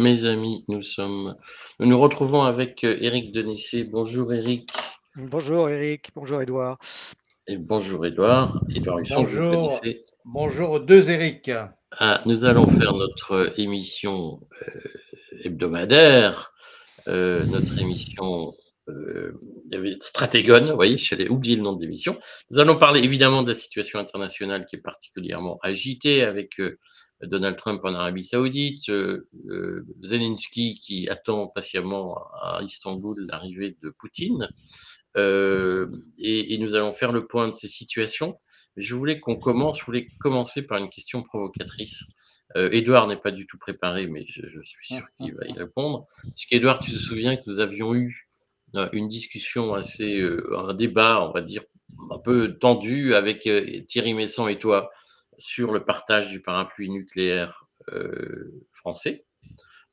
mes amis, nous nous retrouvons avec Éric Denessé. Bonjour Éric Bonjour Eric, bonjour Edouard. et bonjour Édouard. Édouard Husson, vous Bonjour, connaissez. bonjour aux deux Eric. Nous allons faire notre émission hebdomadaire, notre émission Stratégone, vous voyez, j'allais oublier le nom de l'émission. Nous allons parler évidemment de la situation internationale qui est particulièrement agitée avec Donald Trump en Arabie Saoudite, Zelensky qui attend patiemment à Istanbul l'arrivée de Poutine. Et nous allons faire le point de ces situations. Je voulais commencer par une question provocatrice. Édouard n'est pas du tout préparé, mais je suis sûr qu'il va y répondre. Est-ce qu'Édouard, tu te souviens que nous avions eu une discussion un débat, on va dire, un peu tendu avec Thierry Messon et toi sur le partage du parapluie nucléaire français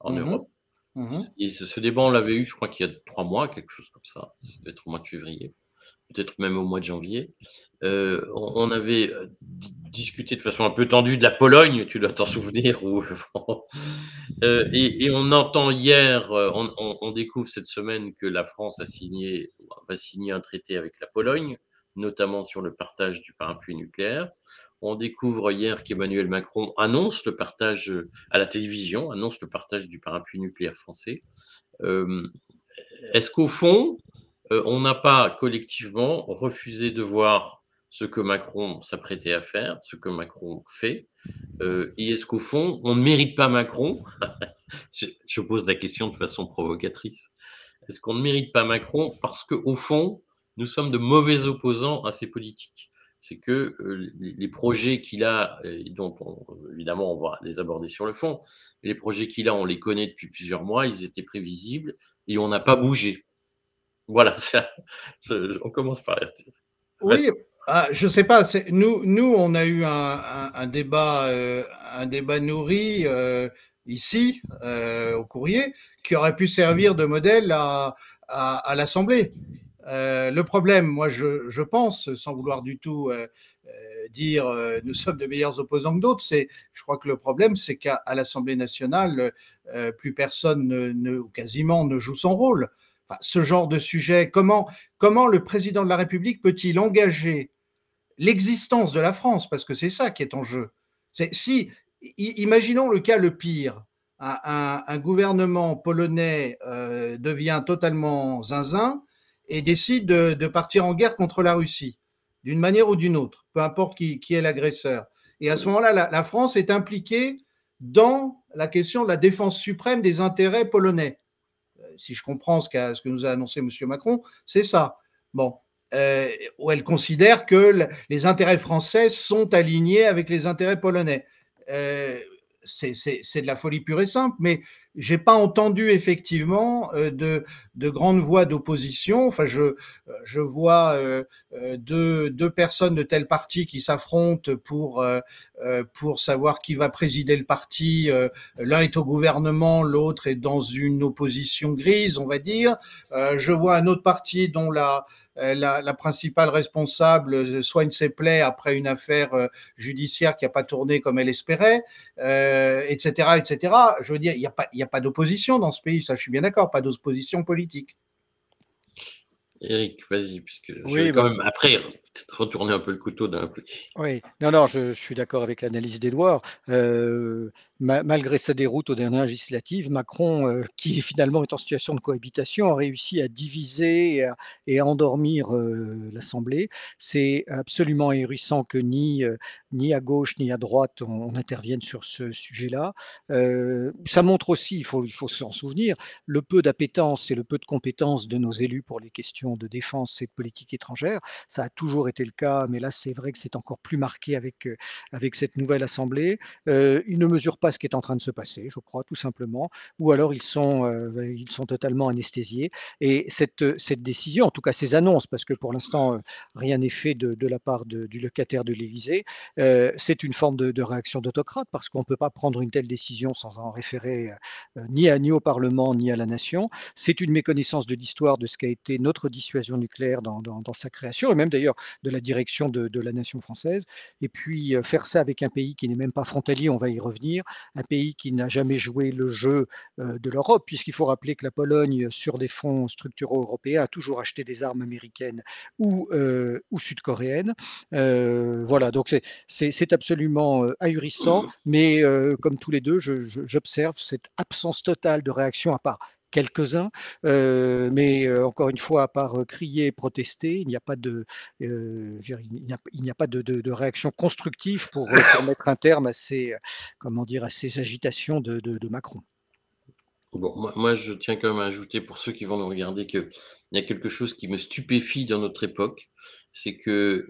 en Europe? Et ce débat, on l'avait eu, je crois qu'il y a 3 mois, quelque chose comme ça. Ça devait être au mois de février, peut-être même au mois de janvier. On avait discuté de façon un peu tendue de la Pologne, tu dois t'en souvenir. Et on entend hier, on découvre cette semaine que la France va signer un traité avec la Pologne, notamment sur le partage du parapluie nucléaire. On découvre hier qu'Emmanuel Macron annonce le partage à la télévision, annonce le partage du parapluie nucléaire français. Est-ce qu'au fond, on n'a pas collectivement refusé de voir ce que Macron s'apprêtait à faire, ce que Macron fait, et est-ce qu'au fond, on ne mérite pas Macron? Je pose la question de façon provocatrice. Est-ce qu'on ne mérite pas Macron parce qu'au fond, nous sommes de mauvais opposants à ses politiques? C'est que les projets qu'il a, et dont évidemment on va les aborder sur le fond, mais les projets qu'il a, on les connaît depuis plusieurs mois, ils étaient prévisibles et on n'a pas bougé. Voilà, on commence par là. Oui, je sais pas. Nous, on a eu un débat nourri ici au Courrier qui aurait pu servir de modèle à l'Assemblée. Le problème, moi, je pense, sans vouloir du tout dire nous sommes de meilleurs opposants que d'autres, je crois que le problème, c'est qu'à l'Assemblée nationale, plus personne quasiment ne joue son rôle. Enfin, ce genre de sujet, comment le président de la République peut-il engager l'existence de la France, parce que c'est ça qui est en jeu. Imaginons le cas le pire, un gouvernement polonais devient totalement zinzin et décide de partir en guerre contre la Russie, d'une manière ou d'une autre, peu importe qui est l'agresseur. Et à ce moment-là, la France est impliquée dans la question de la défense suprême des intérêts polonais. Si je comprends ce que nous a annoncé M. Macron, c'est ça. Bon, où elle considère que les intérêts français sont alignés avec les intérêts polonais. C'est de la folie pure et simple, mais j'ai pas entendu effectivement de grandes voix d'opposition. Enfin, je vois deux personnes de tel parti qui s'affrontent pour savoir qui va présider le parti. L'un est au gouvernement, l'autre est dans une opposition grise, on va dire. Je vois un autre parti dont la principale responsable soigne ses plaies après une affaire judiciaire qui n'a pas tourné comme elle espérait, etc., etc. Je veux dire, il n'y a pas d'opposition dans ce pays, ça je suis bien d'accord, pas d'opposition politique. Eric, vas-y, puisque je vais quand même après retourner un peu le couteau d'un peu. Oui, non, je suis d'accord avec l'analyse d'Edouard. Malgré sa déroute aux dernières législatives, Macron, qui finalement est en situation de cohabitation, a réussi à diviser et à endormir l'Assemblée. C'est absolument ahurissant que ni à gauche ni à droite on intervienne sur ce sujet-là. Ça montre aussi, il faut s'en souvenir, le peu d'appétence et le peu de compétences de nos élus pour les questions de défense et de politique étrangère. Ça a toujours été le cas, mais là c'est vrai que c'est encore plus marqué avec cette nouvelle Assemblée. Ils ne mesurent pas ce qui est en train de se passer, je crois, tout simplement, ou alors ils sont totalement anesthésiés. Et cette décision, en tout cas ces annonces, parce que pour l'instant rien n'est fait de la part du locataire de l'Élysée, c'est une forme de réaction d'autocrate, parce qu'on ne peut pas prendre une telle décision sans en référer ni au Parlement ni à la nation. C'est une méconnaissance de l'histoire de ce qu'a été notre dissuasion nucléaire dans sa création, et même d'ailleurs de la direction de la nation française. Et puis faire ça avec un pays qui n'est même pas frontalier, on va y revenir, un pays qui n'a jamais joué le jeu de l'Europe, puisqu'il faut rappeler que la Pologne, sur des fonds structuraux européens, a toujours acheté des armes américaines ou sud-coréennes. Voilà, donc c'est absolument ahurissant, mais comme tous les deux, j'observe cette absence totale de réaction, à part quelques-uns, mais encore une fois, à part crier et protester, il n'y a pas de, il n'y a pas de réaction constructive pour mettre un terme à ces, comment dire, à ces agitations de Macron. Bon, moi, je tiens quand même à ajouter pour ceux qui vont nous regarder qu'il y a quelque chose qui me stupéfie dans notre époque, c'est que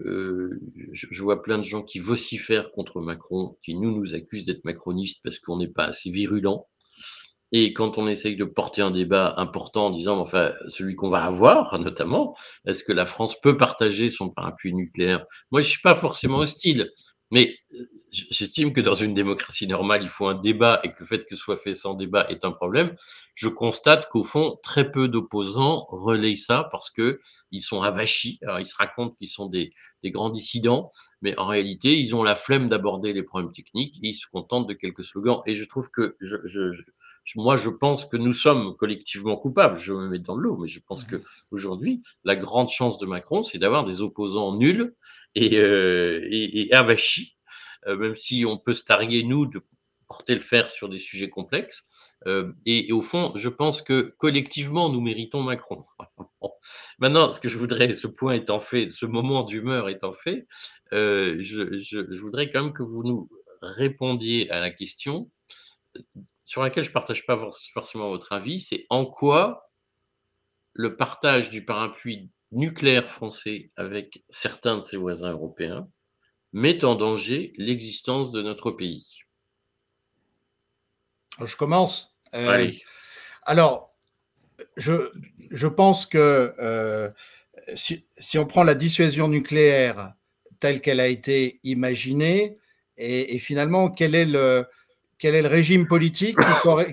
je vois plein de gens qui vocifèrent contre Macron, qui nous accusent d'être macronistes parce qu'on n'est pas assez virulent. Et quand on essaye de porter un débat important en disant, enfin, celui qu'on va avoir notamment, est-ce que la France peut partager son parapluie nucléaire? Moi, je suis pas forcément hostile, mais j'estime que dans une démocratie normale, il faut un débat et que le fait que ce soit fait sans débat est un problème. Je constate qu'au fond, très peu d'opposants relayent ça parce que ils sont avachis. Alors, ils se racontent qu'ils sont des grands dissidents, mais en réalité, ils ont la flemme d'aborder les problèmes techniques et ils se contentent de quelques slogans. Et je trouve que moi, je pense que nous sommes collectivement coupables. Je me mets dans le lot, mais je pense qu'aujourd'hui, la grande chance de Macron, c'est d'avoir des opposants nuls et avachis, même si on peut se targuer, nous, de porter le fer sur des sujets complexes. Et au fond, je pense que collectivement, nous méritons Macron. Maintenant, ce que je voudrais, ce point étant fait, ce moment d'humeur étant fait, je voudrais quand même que vous nous répondiez à la question sur laquelle je ne partage pas forcément votre avis, c'est en quoi le partage du parapluie nucléaire français avec certains de ses voisins européens met en danger l'existence de notre pays. Je commence. Allez. Alors, je pense que si on prend la dissuasion nucléaire telle qu'elle a été imaginée, et finalement, quel est le régime politique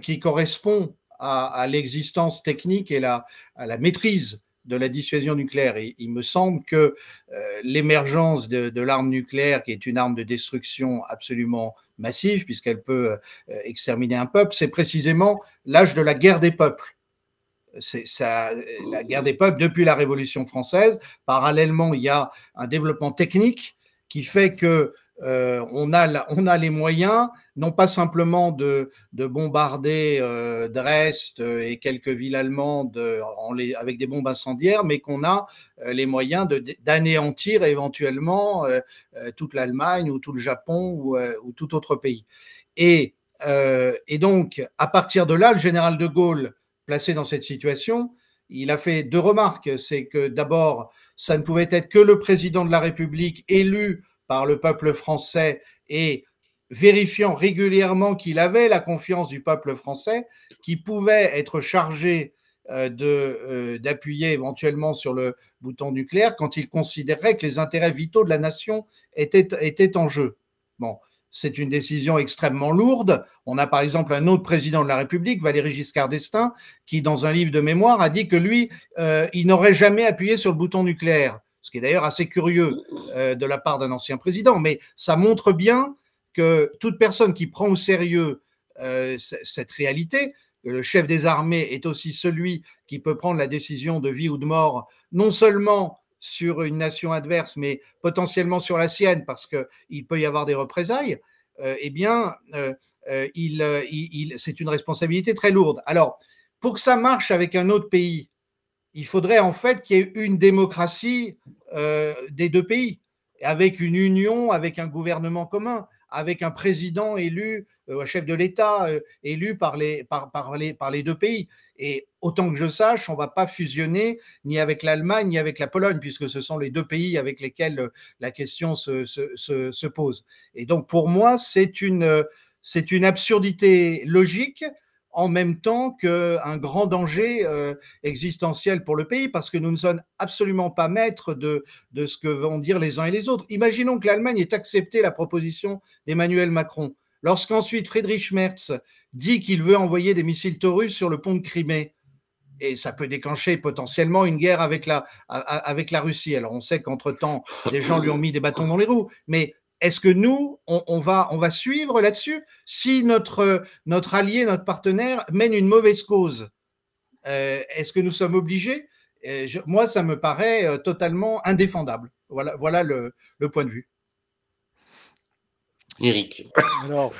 qui correspond à l'existence technique et à la maîtrise de la dissuasion nucléaire. Et il me semble que l'émergence de l'arme nucléaire, qui est une arme de destruction absolument massive, puisqu'elle peut exterminer un peuple, c'est précisément l'âge de la guerre des peuples. C'est ça, la guerre des peuples depuis la Révolution française. Parallèlement, il y a un développement technique qui fait que on a les moyens, non pas simplement de bombarder Dresde et quelques villes allemandes avec des bombes incendiaires, mais qu'on a les moyens d'anéantir éventuellement toute l'Allemagne ou tout le Japon ou tout autre pays. Et donc, à partir de là, le général de Gaulle, placé dans cette situation, il a fait deux remarques. C'est que d'abord, ça ne pouvait être que le président de la République élu par le peuple français et vérifiant régulièrement qu'il avait la confiance du peuple français, qui pouvait être chargé d'appuyer éventuellement sur le bouton nucléaire quand il considérait que les intérêts vitaux de la nation étaient en jeu. Bon, c'est une décision extrêmement lourde. On a par exemple un autre président de la République, Valéry Giscard d'Estaing, qui dans un livre de mémoire a dit que lui, il n'aurait jamais appuyé sur le bouton nucléaire. Ce qui est d'ailleurs assez curieux de la part d'un ancien président, mais ça montre bien que toute personne qui prend au sérieux cette réalité, le chef des armées est aussi celui qui peut prendre la décision de vie ou de mort, non seulement sur une nation adverse, mais potentiellement sur la sienne, parce qu'il peut y avoir des représailles, eh bien, c'est une responsabilité très lourde. Alors, pour que ça marche avec un autre pays, il faudrait en fait qu'il y ait une démocratie des deux pays, avec une union, avec un gouvernement commun, avec un président élu, un chef de l'État élu par les deux pays. Et autant que je sache, on ne va pas fusionner ni avec l'Allemagne ni avec la Pologne, puisque ce sont les deux pays avec lesquels la question se pose. Et donc pour moi, c'est une absurdité logique, en même temps qu'un grand danger existentiel pour le pays, parce que nous ne sommes absolument pas maîtres de ce que vont dire les uns et les autres. Imaginons que l'Allemagne ait accepté la proposition d'Emmanuel Macron. Lorsqu'ensuite Friedrich Merz dit qu'il veut envoyer des missiles Taurus sur le pont de Crimée, et ça peut déclencher potentiellement une guerre avec avec la Russie. Alors on sait qu'entre-temps, des gens lui ont mis des bâtons dans les roues, mais est-ce que nous, on va suivre là-dessus? Si notre allié, notre partenaire mène une mauvaise cause, est-ce que nous sommes obligés? Moi, ça me paraît totalement indéfendable. Voilà le point de vue. Éric. Alors,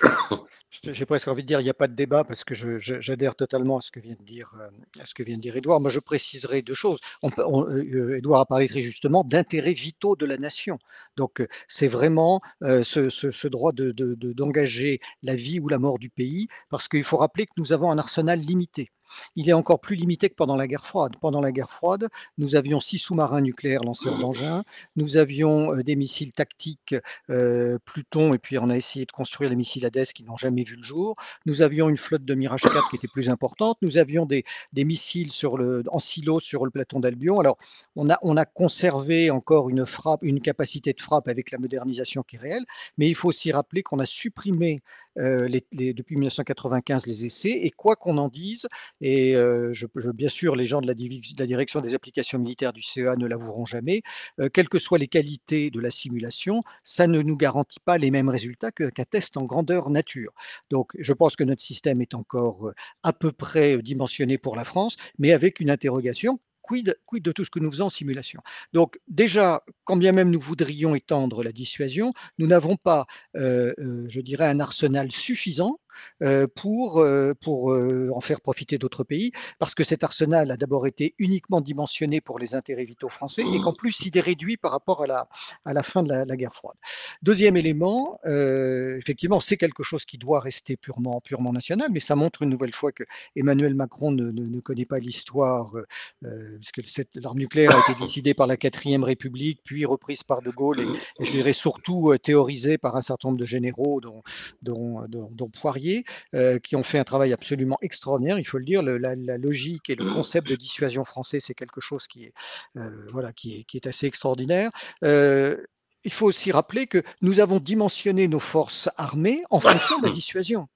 j'ai presque envie de dire, il n'y a pas de débat parce que j'adhère totalement à ce que vient de dire, Édouard. Moi, je préciserai deux choses. Édouard a parlé très justement d'intérêts vitaux de la nation. Donc, c'est vraiment ce droit d'engager la vie ou la mort du pays, parce qu'il faut rappeler que nous avons un arsenal limité. Il est encore plus limité que pendant la guerre froide. Pendant la guerre froide, nous avions 6 sous-marins nucléaires lanceurs d'engins, nous avions des missiles tactiques Pluton, et puis on a essayé de construire les missiles Hades qui n'ont jamais vu le jour. Nous avions une flotte de Mirage 4 qui était plus importante. Nous avions des missiles en silo sur le plateau d'Albion. Alors, on a conservé encore une capacité de frappe avec la modernisation qui est réelle, mais il faut aussi rappeler qu'on a supprimé depuis 1995 les essais, et quoi qu'on en dise, et bien sûr les gens de la direction des applications militaires du CEA ne l'avoueront jamais, quelles que soient les qualités de la simulation, ça ne nous garantit pas les mêmes résultats qu'un test en grandeur nature. Donc je pense que notre système est encore à peu près dimensionné pour la France, mais avec une interrogation. Quid de tout ce que nous faisons en simulation? Donc déjà, quand bien même nous voudrions étendre la dissuasion, nous n'avons pas, je dirais, un arsenal suffisant pour en faire profiter d'autres pays, parce que cet arsenal a d'abord été uniquement dimensionné pour les intérêts vitaux français, et qu'en plus il est réduit par rapport à la fin de la guerre froide. Deuxième élément, effectivement, c'est quelque chose qui doit rester purement national, mais ça montre une nouvelle fois que Emmanuel Macron ne connaît pas l'histoire, puisque l'arme nucléaire a été décidée par la 4e République, puis reprise par De Gaulle, et je dirais surtout théorisée par un certain nombre de généraux, dont Poirier, qui ont fait un travail absolument extraordinaire, il faut le dire. La logique et le concept de dissuasion français, c'est quelque chose qui est assez extraordinaire. Il faut aussi rappeler que nous avons dimensionné nos forces armées en fonction de la dissuasion.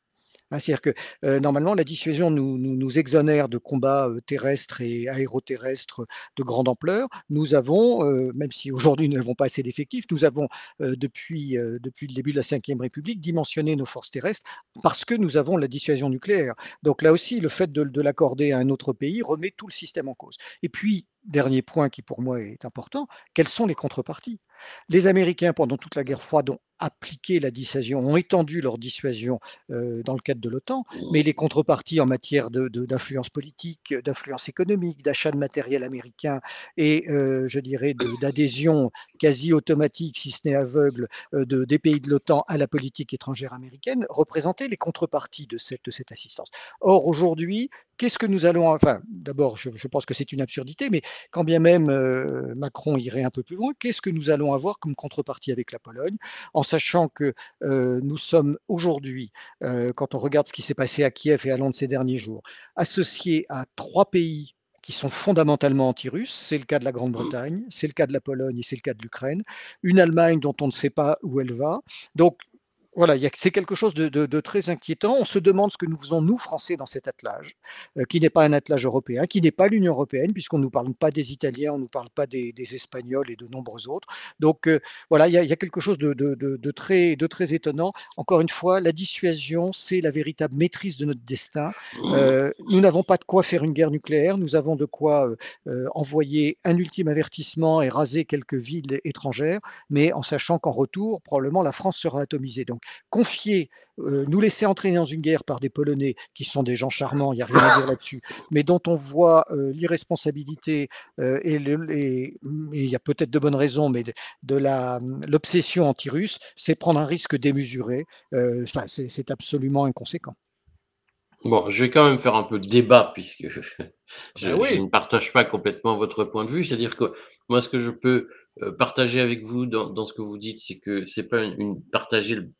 C'est-à-dire que normalement, la dissuasion nous exonère de combats terrestres et aéroterrestres de grande ampleur. Nous avons, même si aujourd'hui nous n'avons pas assez d'effectifs, nous avons depuis le début de la 5e République dimensionné nos forces terrestres parce que nous avons la dissuasion nucléaire. Donc là aussi, le fait de l'accorder à un autre pays remet tout le système en cause. Et puis, dernier point qui pour moi est important, quelles sont les contreparties? Les Américains, pendant toute la guerre froide, ont appliqué la dissuasion, ont étendu leur dissuasion dans le cadre de l'OTAN, mais les contreparties en matière d'influence politique, d'influence économique, d'achat de matériel américain et, je dirais, d'adhésion quasi automatique, si ce n'est aveugle, des pays de l'OTAN à la politique étrangère américaine, représentaient les contreparties de cette assistance. Or, aujourd'hui, qu'est-ce que nous allons... Enfin, d'abord, je pense que c'est une absurdité, mais quand bien même Macron irait un peu plus loin, qu'est-ce que nous allons avoir comme contrepartie avec la Pologne, en sachant que nous sommes aujourd'hui, quand on regarde ce qui s'est passé à Kiev et à Londres ces derniers jours, associés à 3 pays qui sont fondamentalement anti-russes. C'est le cas de la Grande-Bretagne, c'est le cas de la Pologne et c'est le cas de l'Ukraine. Une Allemagne dont on ne sait pas où elle va. Donc, voilà, c'est quelque chose de très inquiétant. On se demande ce que nous faisons, nous, Français, dans cet attelage, qui n'est pas un attelage européen, qui n'est pas l'Union européenne, puisqu'on ne nous parle pas des Italiens, on ne nous parle pas des Espagnols et de nombreux autres. Donc, voilà, il y a quelque chose de très étonnant. Encore une fois, la dissuasion, c'est la véritable maîtrise de notre destin. Nous n'avons pas de quoi faire une guerre nucléaire, nous avons de quoi envoyer un ultime avertissement et raser quelques villes étrangères, mais en sachant qu'en retour, probablement, la France sera atomisée. Donc, nous laisser entraîner dans une guerre par des Polonais qui sont des gens charmants, il n'y a rien à dire là-dessus, mais dont on voit l'irresponsabilité et il y a peut-être de bonnes raisons, mais l'obsession anti-russe, c'est prendre un risque démesuré. C'est absolument inconséquent. Bon, je vais quand même faire un peu de débat puisque je Oui. ne partage pas complètement votre point de vue. C'est-à-dire que moi, ce que je peux partager avec vous dans ce que vous dites, c'est que c'est pas partager le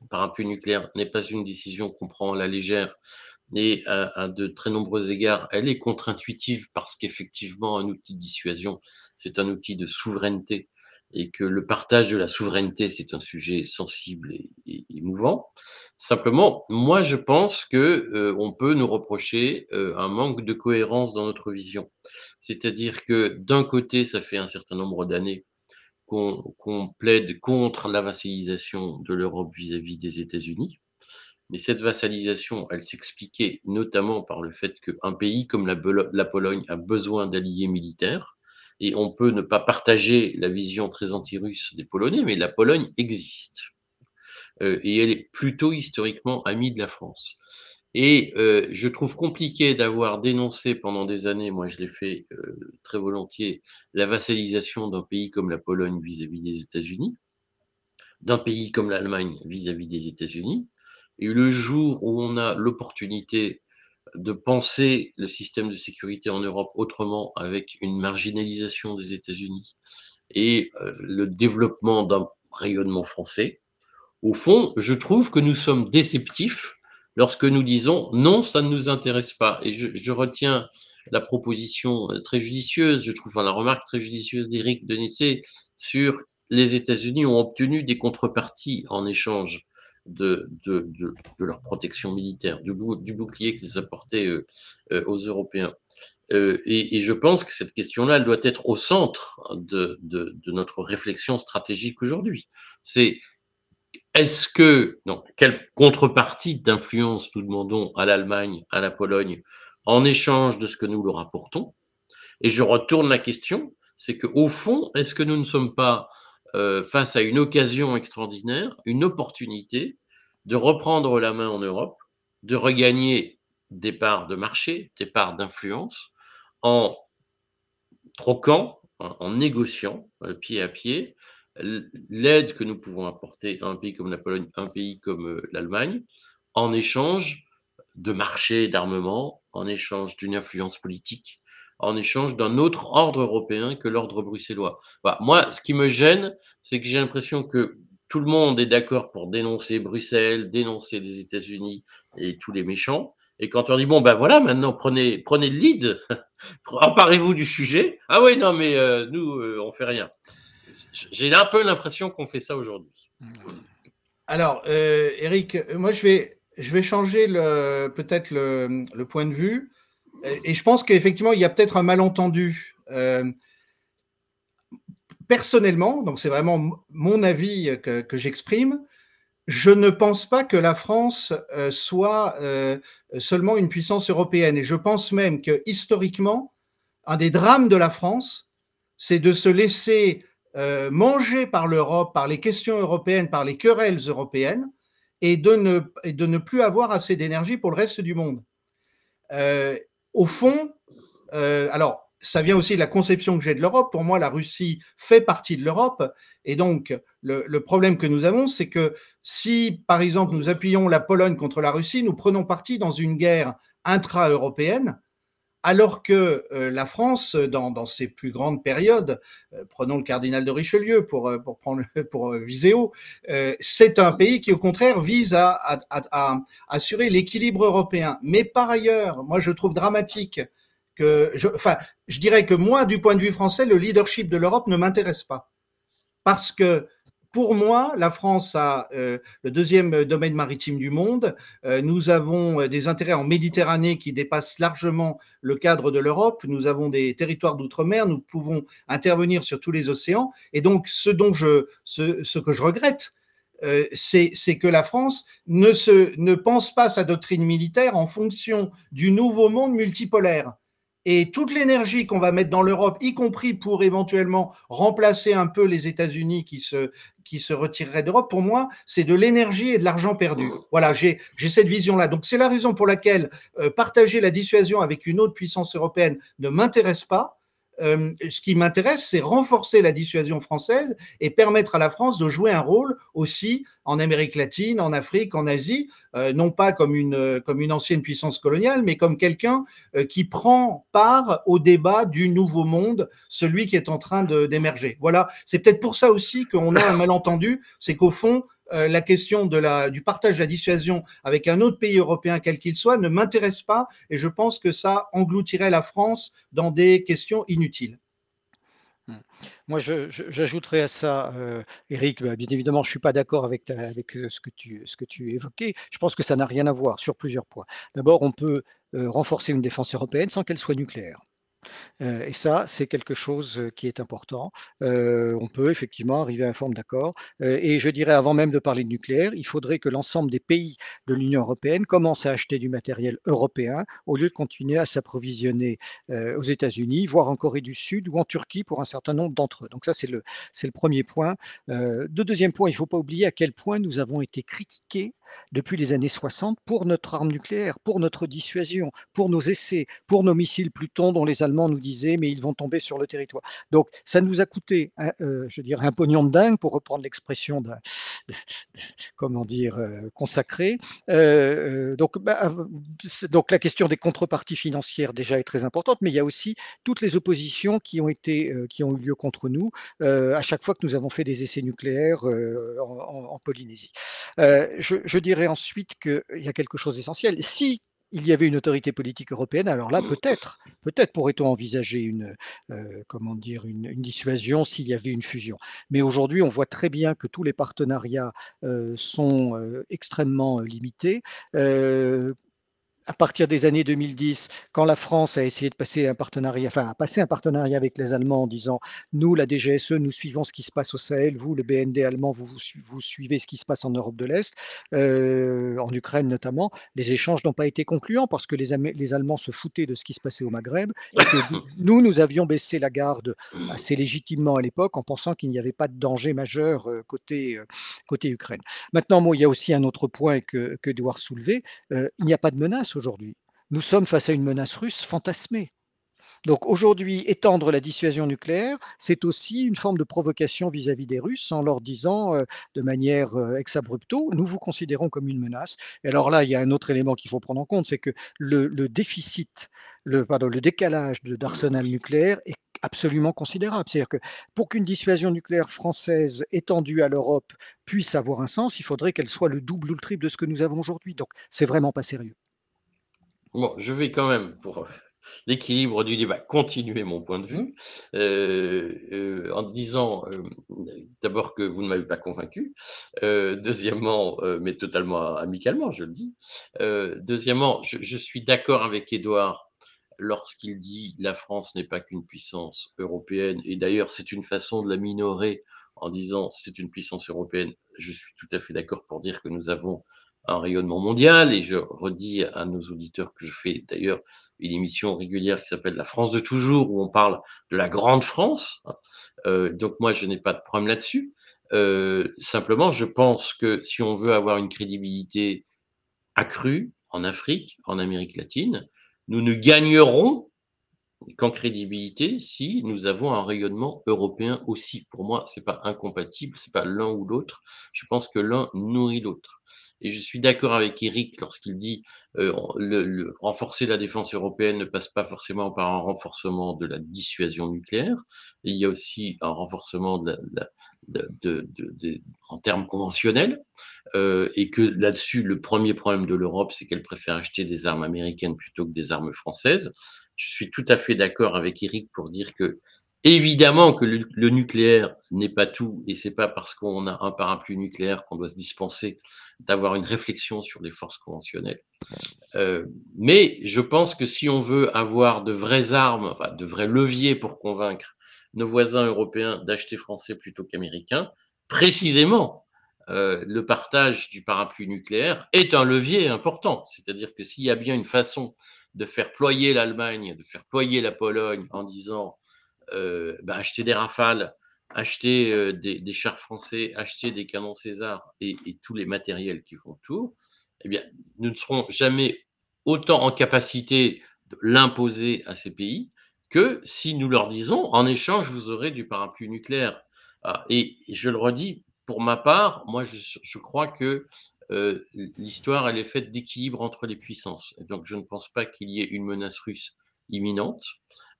parapluie nucléaire n'est pas une décision qu'on prend à la légère, et à de très nombreux égards, elle est contre-intuitive parce qu'effectivement, un outil de dissuasion, c'est un outil de souveraineté et que le partage de la souveraineté, c'est un sujet sensible et émouvant. Simplement, moi, je pense que, on peut nous reprocher, un manque de cohérence dans notre vision. C'est-à-dire que d'un côté, ça fait un certain nombre d'années qu'on plaide contre la vassalisation de l'Europe vis-à-vis des États-Unis. Mais cette vassalisation, elle s'expliquait notamment par le fait qu'un pays comme la Pologne a besoin d'alliés militaires. Et on peut ne pas partager la vision très anti-russe des Polonais, mais la Pologne existe. Et elle est plutôt historiquement amie de la France. Et je trouve compliqué d'avoir dénoncé pendant des années, moi je l'ai fait très volontiers, la vassalisation d'un pays comme la Pologne vis-à-vis des États-Unis, d'un pays comme l'Allemagne vis-à-vis des États-Unis. Et le jour où on a l'opportunité de penser le système de sécurité en Europe autrement, avec une marginalisation des États-Unis et le développement d'un rayonnement français, au fond, je trouve que nous sommes déceptifs lorsque nous disons non, ça ne nous intéresse pas. Et je retiens la proposition très judicieuse, je trouve, enfin, la remarque très judicieuse d'Éric Denessé sur les États-Unis ont obtenu des contreparties en échange de leur protection militaire, du bouclier qu'ils apportaient aux Européens. Et je pense que cette question-là, elle doit être au centre de notre réflexion stratégique aujourd'hui. C'est est-ce que, non, quelle contrepartie d'influence nous demandons à l'Allemagne, à la Pologne, en échange de ce que nous leur apportons? Et je retourne la question, c'est qu'au fond, est-ce que nous ne sommes pas face à une occasion extraordinaire, une opportunité de reprendre la main en Europe, de regagner des parts de marché, des parts d'influence, en troquant, en négociant pied à pied l'aide que nous pouvons apporter à un pays comme la Pologne, un pays comme l'Allemagne, en échange de marchés d'armement, en échange d'une influence politique, en échange d'un autre ordre européen que l'ordre bruxellois. Voilà. Moi, ce qui me gêne, c'est que j'ai l'impression que tout le monde est d'accord pour dénoncer Bruxelles, dénoncer les États-Unis et tous les méchants. Et quand on dit, bon, ben voilà, maintenant, prenez le lead, emparez-vous du sujet. Ah oui, non, mais nous, on fait rien. J'ai un peu l'impression qu'on fait ça aujourd'hui. Alors, Eric, moi, je vais changer peut-être le point de vue. Et je pense qu'effectivement, il y a peut-être un malentendu. Personnellement, donc c'est vraiment mon avis que j'exprime, je ne pense pas que la France soit seulement une puissance européenne. Et je pense même que historiquement, un des drames de la France, c'est de se laisser manger par l'Europe, par les questions européennes, par les querelles européennes, et de ne plus avoir assez d'énergie pour le reste du monde. Au fond, alors, ça vient aussi de la conception que j'ai de l'Europe. Pour moi, la Russie fait partie de l'Europe. Et donc, le problème que nous avons, c'est que si, par exemple, nous appuyons la Pologne contre la Russie, nous prenons parti dans une guerre intra-européenne, alors que la France, dans ses plus grandes périodes, prenons le cardinal de Richelieu pour viser haut, c'est un pays qui, au contraire, vise à assurer l'équilibre européen. Mais par ailleurs, moi, je trouve dramatique que, je dirais que moi, du point de vue français, le leadership de l'Europe ne m'intéresse pas. Parce que, pour moi, la France a le deuxième domaine maritime du monde. Nous avons des intérêts en Méditerranée qui dépassent largement le cadre de l'Europe. Nous avons des territoires d'outre-mer. Nous pouvons intervenir sur tous les océans. Et donc, ce que je regrette, c'est que la France ne pense pas sa doctrine militaire en fonction du nouveau monde multipolaire. Et toute l'énergie qu'on va mettre dans l'Europe, y compris pour éventuellement remplacer un peu les États-Unis qui se retireraient d'Europe, pour moi, c'est de l'énergie et de l'argent perdu. Voilà, j'ai cette vision-là. Donc, c'est la raison pour laquelle partager la dissuasion avec une autre puissance européenne ne m'intéresse pas. Ce qui m'intéresse, c'est renforcer la dissuasion française et permettre à la France de jouer un rôle aussi en Amérique latine, en Afrique, en Asie, non pas comme une ancienne puissance coloniale, mais comme quelqu'un qui prend part au débat du nouveau monde, celui qui est en train d'émerger. Voilà, c'est peut-être pour ça aussi qu'on a un malentendu, c'est qu'au fond, la question du partage de la dissuasion avec un autre pays européen quel qu'il soit ne m'intéresse pas et je pense que ça engloutirait la France dans des questions inutiles. Mmh. Moi, j'ajouterais à ça, Éric, bah, bien évidemment, je ne suis pas d'accord avec ce que tu évoquais. Je pense que ça n'a rien à voir sur plusieurs points. D'abord, on peut, renforcer une défense européenne sans qu'elle soit nucléaire. Et ça, c'est quelque chose, qui est important. On peut effectivement arriver à une forme d'accord, et je dirais avant même de parler de nucléaire, il faudrait que l'ensemble des pays de l'Union européenne commencent à acheter du matériel européen au lieu de continuer à s'approvisionner, aux États-Unis, voire en Corée du Sud ou en Turquie pour un certain nombre d'entre eux. Donc ça, c'est le 1er point. Le 2e point, il ne faut pas oublier à quel point nous avons été critiqués depuis les années 60 pour notre arme nucléaire, pour notre dissuasion, pour nos essais, pour nos missiles Pluton dont les Allemands nous disaient mais ils vont tomber sur le territoire. Donc ça nous a coûté, je dirais, un pognon de dingue pour reprendre l'expression d'un, comment dire, consacré. Donc la question des contreparties financières déjà est très importante, mais il y a aussi toutes les oppositions qui ont eu lieu contre nous à chaque fois que nous avons fait des essais nucléaires en Polynésie. Je dirais ensuite qu'il y a quelque chose d'essentiel. Si il y avait une autorité politique européenne, alors là, peut-être pourrait-on envisager comment dire, une dissuasion s'il y avait une fusion. Mais aujourd'hui, on voit très bien que tous les partenariats sont extrêmement limités. À partir des années 2010, quand la France a essayé de passer un partenariat, enfin, a passé un partenariat avec les Allemands en disant nous, la DGSE, nous suivons ce qui se passe au Sahel, vous, le BND allemand, vous suivez ce qui se passe en Europe de l'Est, en Ukraine notamment, les échanges n'ont pas été concluants parce que les Allemands se foutaient de ce qui se passait au Maghreb et que nous avions baissé la garde assez légitimement à l'époque en pensant qu'il n'y avait pas de danger majeur côté Ukraine. Maintenant, moi, il y a aussi un autre point que Edouard soulevait, il n'y a pas de menace aujourd'hui. Nous sommes face à une menace russe fantasmée. Donc aujourd'hui, étendre la dissuasion nucléaire, c'est aussi une forme de provocation vis-à-vis des Russes en leur disant de manière ex abrupto, nous vous considérons comme une menace. Et alors là, il y a un autre élément qu'il faut prendre en compte, c'est que le déficit, le décalage d'arsenal nucléaire est absolument considérable. C'est-à-dire que pour qu'une dissuasion nucléaire française étendue à l'Europe puisse avoir un sens, il faudrait qu'elle soit le double ou le triple de ce que nous avons aujourd'hui. Donc c'est vraiment pas sérieux. Bon, je vais quand même, pour l'équilibre du débat, continuer mon point de vue, en disant, d'abord que vous ne m'avez pas convaincu, deuxièmement, mais totalement amicalement, je le dis. Deuxièmement, je suis d'accord avec Édouard lorsqu'il dit: «La France n'est pas qu'une puissance européenne», et d'ailleurs, c'est une façon de la minorer en disant: «C'est une puissance européenne». Je suis tout à fait d'accord pour dire que nous avons un rayonnement mondial, et je redis à nos auditeurs que je fais d'ailleurs une émission régulière qui s'appelle La France de toujours, où on parle de la grande France. Donc moi, je n'ai pas de problème là-dessus. Simplement, je pense que si on veut avoir une crédibilité accrue en Afrique, en Amérique latine, nous ne gagnerons qu'en crédibilité si nous avons un rayonnement européen aussi. Pour moi, c'est pas incompatible, c'est pas l'un ou l'autre. Je pense que l'un nourrit l'autre. Et je suis d'accord avec Eric lorsqu'il dit renforcer la défense européenne ne passe pas forcément par un renforcement de la dissuasion nucléaire. Et il y a aussi un renforcement en termes conventionnels. Et que là-dessus, le premier problème de l'Europe, c'est qu'elle préfère acheter des armes américaines plutôt que des armes françaises. Je suis tout à fait d'accord avec Eric pour dire que, évidemment, que le nucléaire n'est pas tout, et c'est pas parce qu'on a un parapluie nucléaire qu'on doit se dispenser d'avoir une réflexion sur les forces conventionnelles. Mais je pense que si on veut avoir de vraies armes, enfin, de vrais leviers pour convaincre nos voisins européens d'acheter français plutôt qu'américains, précisément, le partage du parapluie nucléaire est un levier important. C'est-à-dire que s'il y a bien une façon de faire ployer l'Allemagne, de faire ployer la Pologne en disant achetez des Rafales, achetez des chars français, achetez des canons César et tous les matériels qui font tour, eh bien, nous ne serons jamais autant en capacité de l'imposer à ces pays que si nous leur disons en échange, vous aurez du parapluie nucléaire. Et je le redis, pour ma part, moi, je crois que l'histoire, elle est faite d'équilibre entre les puissances. Et donc, je ne pense pas qu'il y ait une menace russe imminente.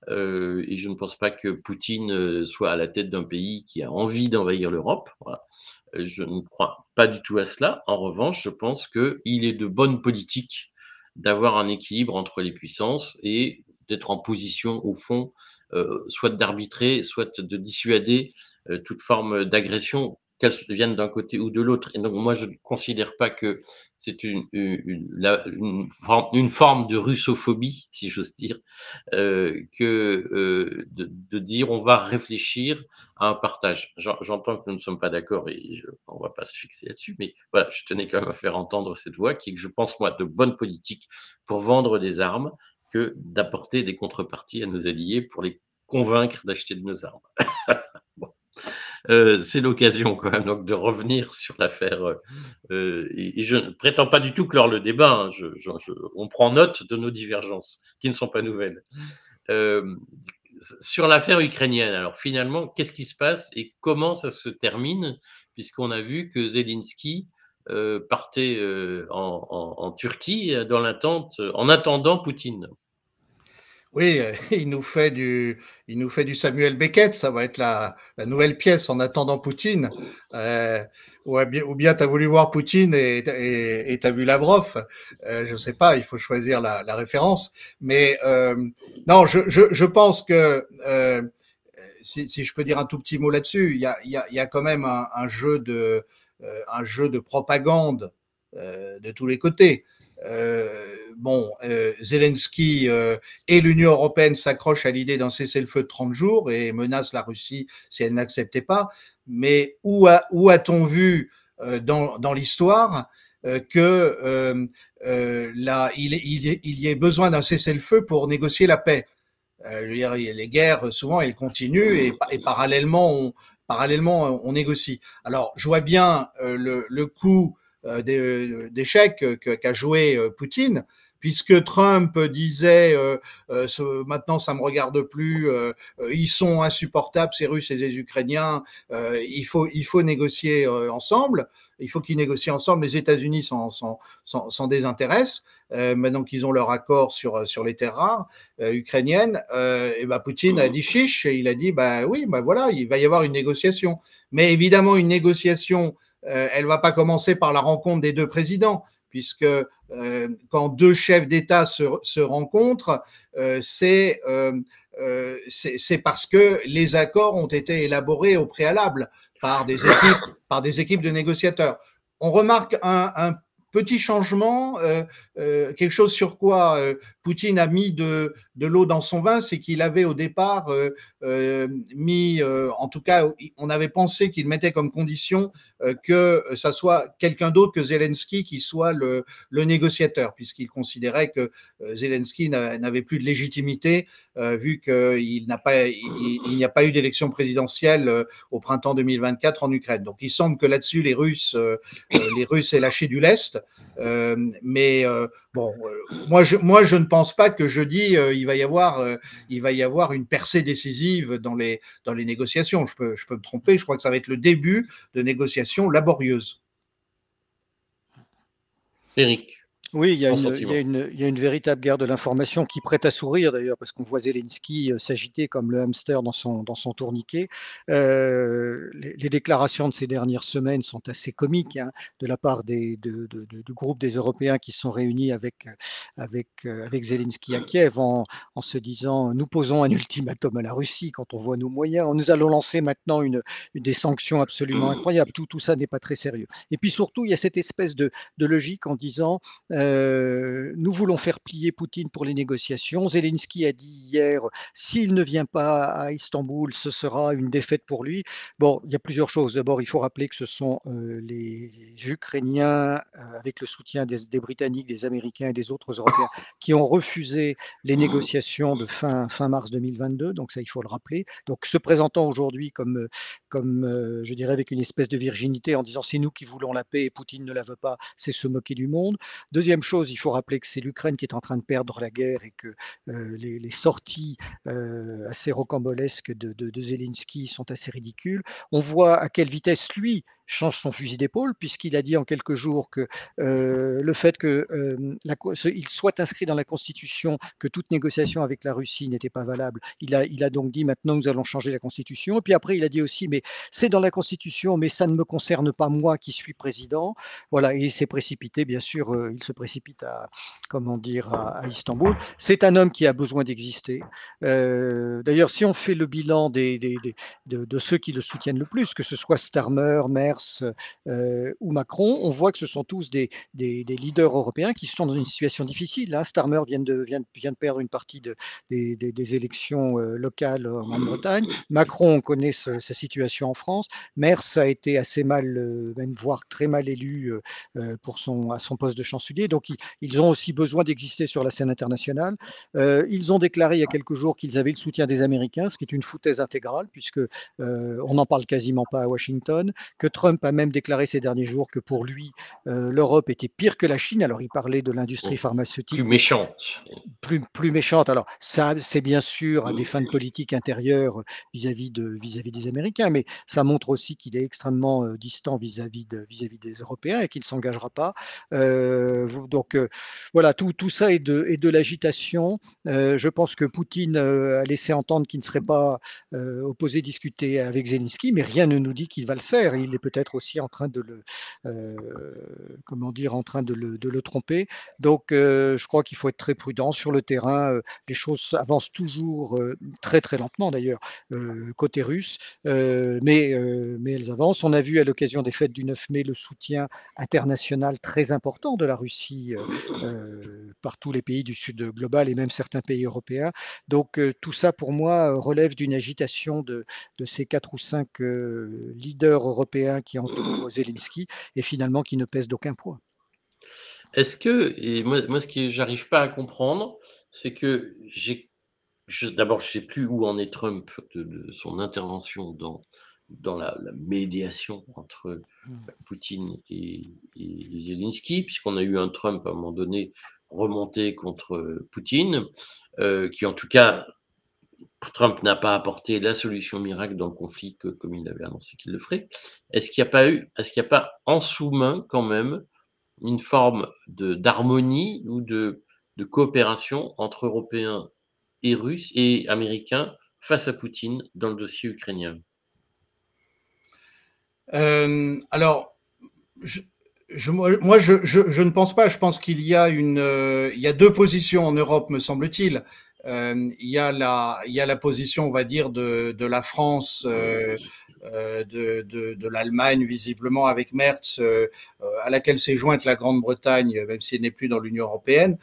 Et je ne pense pas que Poutine soit à la tête d'un pays qui a envie d'envahir l'Europe. Voilà. Je ne crois pas du tout à cela. En revanche, je pense qu'il est de bonne politique d'avoir un équilibre entre les puissances et d'être en position, au fond, soit d'arbitrer, soit de dissuader toute forme d'agression, qu'elle vienne d'un côté ou de l'autre. Et donc moi, je ne considère pas que c'est une forme de russophobie, si j'ose dire, de dire on va réfléchir à un partage. J'entends que nous ne sommes pas d'accord et on ne va pas se fixer là-dessus, mais voilà, je tenais quand même à faire entendre cette voix qui est, que je pense, moi, de bonne politique pour vendre des armes que d'apporter des contreparties à nos alliés pour les convaincre d'acheter de nos armes. Bon. C'est l'occasion quand même donc de revenir sur l'affaire. Et je ne prétends pas du tout clore le débat. Hein, on prend note de nos divergences, qui ne sont pas nouvelles. Sur l'affaire ukrainienne, alors finalement, qu'est-ce qui se passe et comment ça se termine, puisqu'on a vu que Zelensky partait en Turquie en attendant Poutine. Oui, il nous fait du Samuel Beckett, ça va être la nouvelle pièce en attendant Poutine. Ou bien tu as voulu voir Poutine et tu as vu Lavrov. Je ne sais pas, il faut choisir la référence. Mais non, je pense que, si je peux dire un tout petit mot là-dessus, il y a quand même un jeu de propagande de tous les côtés. Zelensky et l'Union européenne s'accrochent à l'idée d'un cessez-le-feu de 30 jours et menacent la Russie si elle n'acceptait pas. Mais où a-t-on vu dans l'histoire que il y ait besoin d'un cessez-le-feu pour négocier la paix? Je veux dire, les guerres, souvent, elles continuent et parallèlement, on négocie. Alors, je vois bien le coup d'échec qu'a joué Poutine, puisque Trump disait maintenant ça me regarde plus, ils sont insupportables ces Russes et les Ukrainiens, il faut négocier ensemble, il faut qu'ils négocient ensemble, les États-Unis s'en désintéressent. Maintenant qu'ils ont leur accord sur les terres rares ukrainiennes, et ben Poutine a dit chiche, et il a dit oui, voilà, il va y avoir une négociation. Mais évidemment, une négociation, elle va pas commencer par la rencontre des deux présidents, puisque quand deux chefs d'État se rencontrent, c'est parce que les accords ont été élaborés au préalable par des équipes de négociateurs. On remarque un petit changement, quelque chose sur quoi Poutine a mis de l'eau dans son vin, c'est qu'il avait au départ mis, en tout cas, on avait pensé qu'il mettait comme condition que ça soit quelqu'un d'autre que Zelensky qui soit le négociateur, puisqu'il considérait que Zelensky n'avait plus de légitimité vu qu'il n'y a pas eu d'élection présidentielle au printemps 2024 en Ukraine. Donc il semble que là-dessus les Russes aient lâché du lest. Moi je ne pense pas que jeudi il va y avoir une percée décisive dans les négociations. Je peux me tromper. Je crois que ça va être le début de négociations laborieuses. Éric. Oui, il y a une véritable guerre de l'information qui prête à sourire d'ailleurs, parce qu'on voit Zelensky s'agiter comme le hamster dans son tourniquet. Les déclarations de ces dernières semaines sont assez comiques, hein, de la part du groupe des Européens qui sont réunis avec Zelensky à Kiev en se disant nous posons un ultimatum à la Russie quand on voit nos moyens, nous allons lancer maintenant des sanctions absolument incroyables. Tout ça n'est pas très sérieux. Et puis surtout, il y a cette espèce de logique en disant nous voulons faire plier Poutine pour les négociations. Zelensky a dit hier, s'il ne vient pas à Istanbul, ce sera une défaite pour lui. Bon, il y a plusieurs choses. D'abord, il faut rappeler que ce sont les Ukrainiens, avec le soutien des Britanniques, des Américains et des autres Européens, qui ont refusé les négociations de fin mars 2022. Donc ça, il faut le rappeler. Donc se présentant aujourd'hui comme je dirais, avec une espèce de virginité en disant c'est nous qui voulons la paix et Poutine ne la veut pas, c'est se moquer du monde. Deuxième chose, il faut rappeler que c'est l'Ukraine qui est en train de perdre la guerre et que les sorties assez rocambolesques de Zelensky sont assez ridicules. On voit à quelle vitesse lui change son fusil d'épaule, puisqu'il a dit en quelques jours que le fait qu'il soit inscrit dans la Constitution que toute négociation avec la Russie n'était pas valable, il a donc dit maintenant nous allons changer la Constitution. Et puis après il a dit aussi mais c'est dans la Constitution, mais ça ne me concerne pas moi qui suis président. Voilà, et il s'est précipité, bien sûr, il se précipite à, comment dire, à Istanbul. C'est un homme qui a besoin d'exister. D'ailleurs, si on fait le bilan de ceux qui le soutiennent le plus, que ce soit Starmer, Merz ou Macron, on voit que ce sont tous des leaders européens qui sont dans une situation difficile. Hein. Starmer vient de perdre une partie des élections locales en Grande-Bretagne. Macron, on connaît sa situation en France. Merz a été assez mal, même voire très mal élu à son poste de chancelier. Donc, ils ont aussi besoin d'exister sur la scène internationale. Ils ont déclaré il y a quelques jours qu'ils avaient le soutien des Américains, ce qui est une foutaise intégrale, puisque on n'en parle quasiment pas à Washington, que Trump a même déclaré ces derniers jours que pour lui, l'Europe était pire que la Chine. Alors, il parlait de l'industrie pharmaceutique. Plus méchante. Plus méchante. Alors, ça, c'est bien sûr à des fins de politique intérieure vis-à-vis des Américains, mais ça montre aussi qu'il est extrêmement distant vis-à-vis des Européens et qu'il ne s'engagera pas. Donc, voilà, tout ça est de l'agitation. Je pense que Poutine a laissé entendre qu'il ne serait pas opposé discuter avec Zelensky, mais rien ne nous dit qu'il va le faire. Il est peut-être aussi en train de le tromper. Donc, je crois qu'il faut être très prudent sur le terrain. Les choses avancent toujours très très lentement d'ailleurs côté russe, mais elles avancent. On a vu à l'occasion des fêtes du 9 mai le soutien international très important de la Russie par tous les pays du Sud global et même certains pays européens. Donc tout ça pour moi relève d'une agitation de ces 4 ou 5 leaders européens qui entourent Zelensky et finalement qui ne pèsent d'aucun poids. Est-ce que, et moi ce que j'arrive pas à comprendre, c'est que d'abord, je sais plus où en est Trump de son intervention dans la médiation entre Poutine et Zelensky, puisqu'on a eu un Trump à un moment donné remonté contre Poutine, qui en tout cas, Trump n'a pas apporté la solution miracle dans le conflit comme il avait annoncé qu'il le ferait. Est-ce qu'il n'y a pas en sous-main quand même une forme d'harmonie ou de coopération entre Européens et Russes et Américains face à Poutine dans le dossier ukrainien? Alors, moi, je ne pense pas. Je pense qu'il y a il y a deux positions en Europe, me semble-t-il. Il y a la position, on va dire, de la France, de l'Allemagne, visiblement avec Merz, à laquelle s'est jointe la Grande-Bretagne, même si elle n'est plus dans l'Union européenne,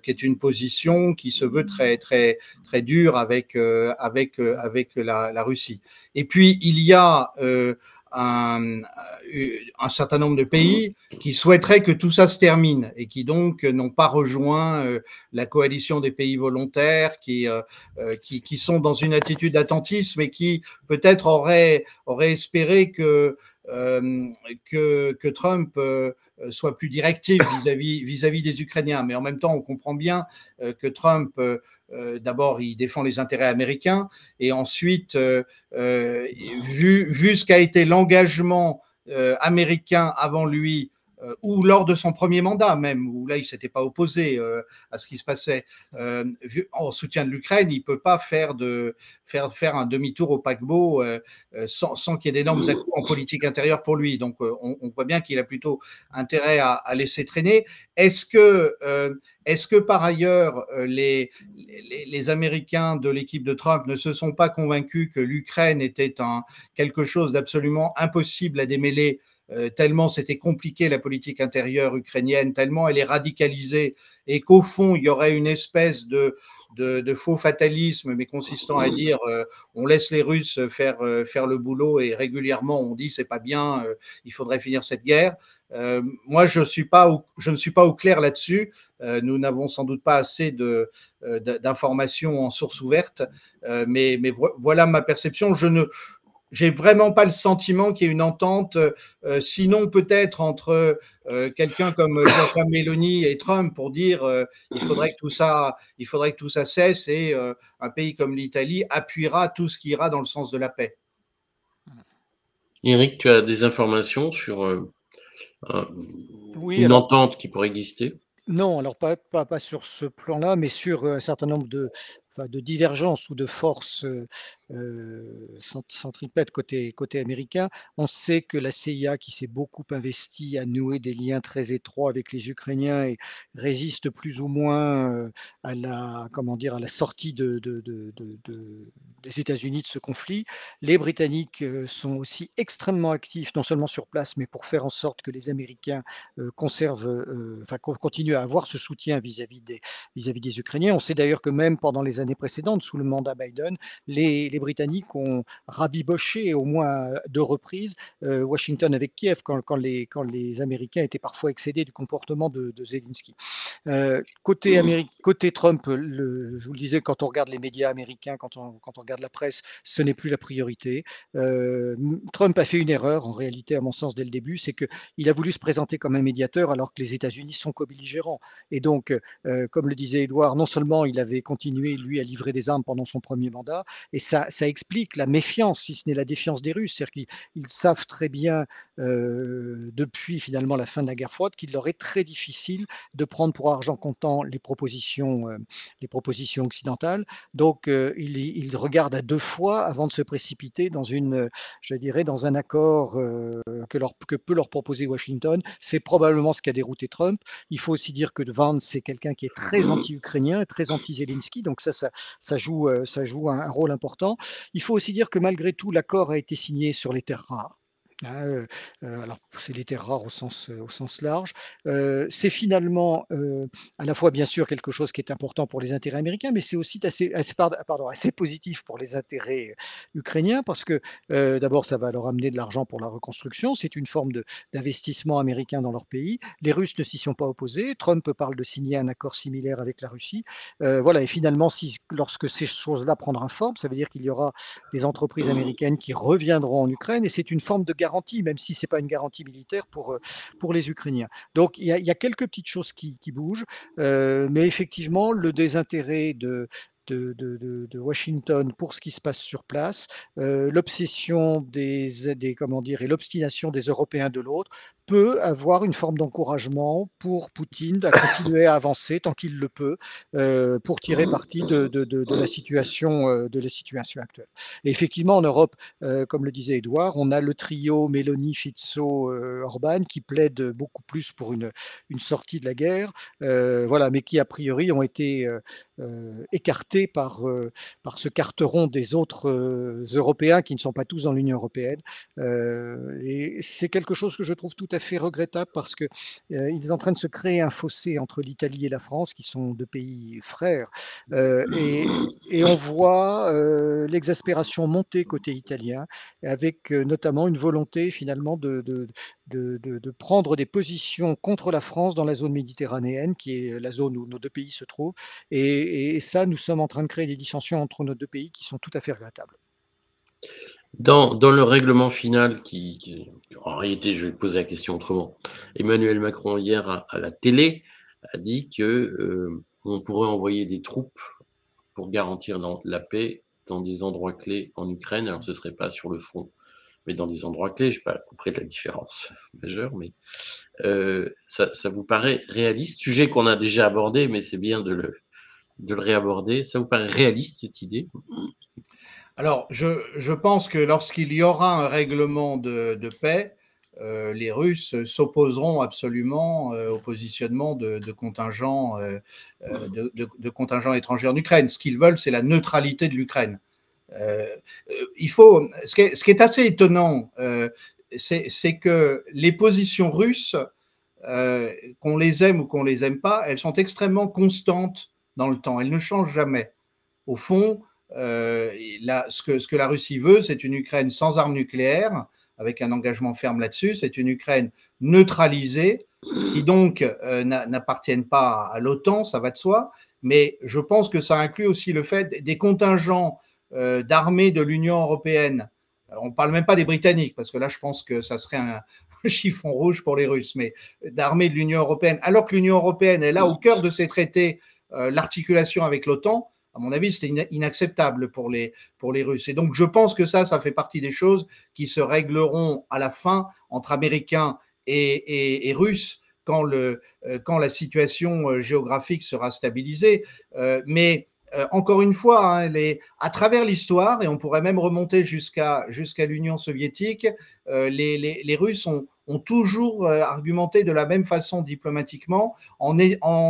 qui est une position qui se veut très très très dure avec la Russie. Et puis il y a un certain nombre de pays qui souhaiteraient que tout ça se termine et qui donc n'ont pas rejoint la coalition des pays volontaires, qui sont dans une attitude d'attentisme et qui peut-être auraient espéré que Trump soit plus directif vis-à-vis des Ukrainiens. Mais en même temps, on comprend bien que Trump, d'abord, il défend les intérêts américains et ensuite, vu ce qu'a été l'engagement américain avant lui, ou lors de son premier mandat même, où là il s'était pas opposé à ce qui se passait en soutien de l'Ukraine, il peut pas faire un demi-tour au paquebot sans qu'il y ait d'énormes à-coups en politique intérieure pour lui. Donc on voit bien qu'il a plutôt intérêt à laisser traîner. Est-ce que par ailleurs les Américains de l'équipe de Trump ne se sont pas convaincus que l'Ukraine était quelque chose d'absolument impossible à démêler, tellement c'était compliqué la politique intérieure ukrainienne, tellement elle est radicalisée, et qu'au fond il y aurait une espèce de faux fatalisme, mais consistant à dire on laisse les Russes faire le boulot et régulièrement on dit c'est pas bien, il faudrait finir cette guerre. Moi je ne suis pas au clair là-dessus. Nous n'avons sans doute pas assez d'informations en source ouverte, mais voilà ma perception. J'ai vraiment pas le sentiment qu'il y ait une entente, sinon peut-être entre quelqu'un comme Giorgia Meloni et Trump pour dire il faudrait que tout ça cesse, et un pays comme l'Italie appuiera tout ce qui ira dans le sens de la paix. Eric, tu as des informations sur une entente qui pourrait exister? Non, alors pas sur ce plan-là, mais sur un certain nombre de divergences ou de forces centripète côté américain. On sait que la CIA, qui s'est beaucoup investie à nouer des liens très étroits avec les Ukrainiens et résiste plus ou moins à la sortie des États-Unis de ce conflit. Les Britanniques sont aussi extrêmement actifs, non seulement sur place, mais pour faire en sorte que les Américains continuent à avoir ce soutien vis-à-vis des Ukrainiens. On sait d'ailleurs que même pendant les années précédentes, sous le mandat Biden, les Britanniques ont rabiboché au moins 2 reprises Washington avec Kiev quand les Américains étaient parfois excédés du comportement de Zelensky. Côté Trump, je vous le disais, quand on regarde les médias américains, quand on regarde la presse, ce n'est plus la priorité. Trump a fait une erreur, en réalité, à mon sens, dès le début, c'est qu'il a voulu se présenter comme un médiateur alors que les États-Unis sont co-belligérants. Et donc, comme le disait Edouard, non seulement il avait continué, lui, à livrer des armes pendant son premier mandat, et ça explique la méfiance, si ce n'est la défiance des Russes. C'est-à-dire qu'ils savent très bien, depuis finalement la fin de la guerre froide, qu'il leur est très difficile de prendre pour argent comptant les propositions occidentales. Donc, il regarde à 2 fois avant de se précipiter dans un accord que peut leur proposer Washington. C'est probablement ce qui a dérouté Trump. Il faut aussi dire que Vance, c'est quelqu'un qui est très anti-ukrainien et très anti-Zelensky, donc ça joue un rôle important. Il faut aussi dire que malgré tout, l'accord a été signé sur les terres rares. Alors, c'est les terres rares au sens large. C'est finalement à la fois, bien sûr, quelque chose qui est important pour les intérêts américains, mais c'est aussi assez positif pour les intérêts ukrainiens, parce que d'abord, ça va leur amener de l'argent pour la reconstruction. C'est une forme d'investissement américain dans leur pays. Les Russes ne s'y sont pas opposés. Trump parle de signer un accord similaire avec la Russie. Voilà, et finalement, lorsque ces choses-là prendront forme, ça veut dire qu'il y aura des entreprises américaines qui reviendront en Ukraine, et c'est une forme de garantie, même si ce n'est pas une garantie militaire pour les Ukrainiens. Donc il y a quelques petites choses qui bougent, mais effectivement, le désintérêt de Washington pour ce qui se passe sur place, l'obsession et l'obstination des Européens de l'autre peut avoir une forme d'encouragement pour Poutine à continuer à avancer tant qu'il le peut pour tirer parti de la situation actuelle. Et effectivement, en Europe, comme le disait Edouard, on a le trio Meloni, Fico, Orban qui plaide beaucoup plus pour une sortie de la guerre, voilà, mais qui a priori ont été écartés par ce carteron des autres Européens qui ne sont pas tous dans l'Union européenne. Et c'est quelque chose que je trouve tout à fait regrettable parce qu'il est en train de se créer un fossé entre l'Italie et la France, qui sont 2 pays frères. Et on voit l'exaspération monter côté italien, avec notamment une volonté finalement de prendre des positions contre la France dans la zone méditerranéenne, qui est la zone où nos 2 pays se trouvent. Et ça, nous sommes en train de créer des dissensions entre nos 2 pays qui sont tout à fait regrettables. Dans le règlement final en réalité, je vais poser la question autrement. Emmanuel Macron, hier, à la télé, a dit qu'on pourrait envoyer des troupes pour garantir la paix dans des endroits clés en Ukraine. Alors, ce ne serait pas sur le front, mais dans des endroits clés. Je n'ai pas compris la différence majeure, mais ça vous paraît réaliste? Sujet qu'on a déjà abordé, mais c'est bien de le réaborder. Ça vous paraît réaliste, cette idée? Alors, je pense que lorsqu'il y aura un règlement de paix, les Russes s'opposeront absolument au positionnement de contingents étrangers en Ukraine. Ce qu'ils veulent, c'est la neutralité de l'Ukraine. Ce qui est assez étonnant, c'est que les positions russes, qu'on les aime ou qu'on les aime pas, elles sont extrêmement constantes dans le temps. Elles ne changent jamais. Au fond, ce que la Russie veut, c'est une Ukraine sans armes nucléaires, avec un engagement ferme là-dessus. C'est une Ukraine neutralisée, qui donc n'appartienne pas à l'OTAN, ça va de soi. Mais je pense que ça inclut aussi le fait des contingents d'armées de l'Union européenne. On ne parle même pas des Britanniques, parce que là, je pense que ça serait un chiffon rouge pour les Russes, mais d'armées de l'Union européenne, alors que l'Union européenne est là au cœur de ces traités, l'articulation avec l'OTAN. À mon avis, c'était inacceptable pour les Russes. Et donc, je pense que ça fait partie des choses qui se régleront à la fin entre Américains et Russes quand la situation géographique sera stabilisée. Mais encore une fois, hein, à travers l'histoire, et on pourrait même remonter jusqu'à l'Union soviétique, les Russes ont toujours argumenté de la même façon diplomatiquement, en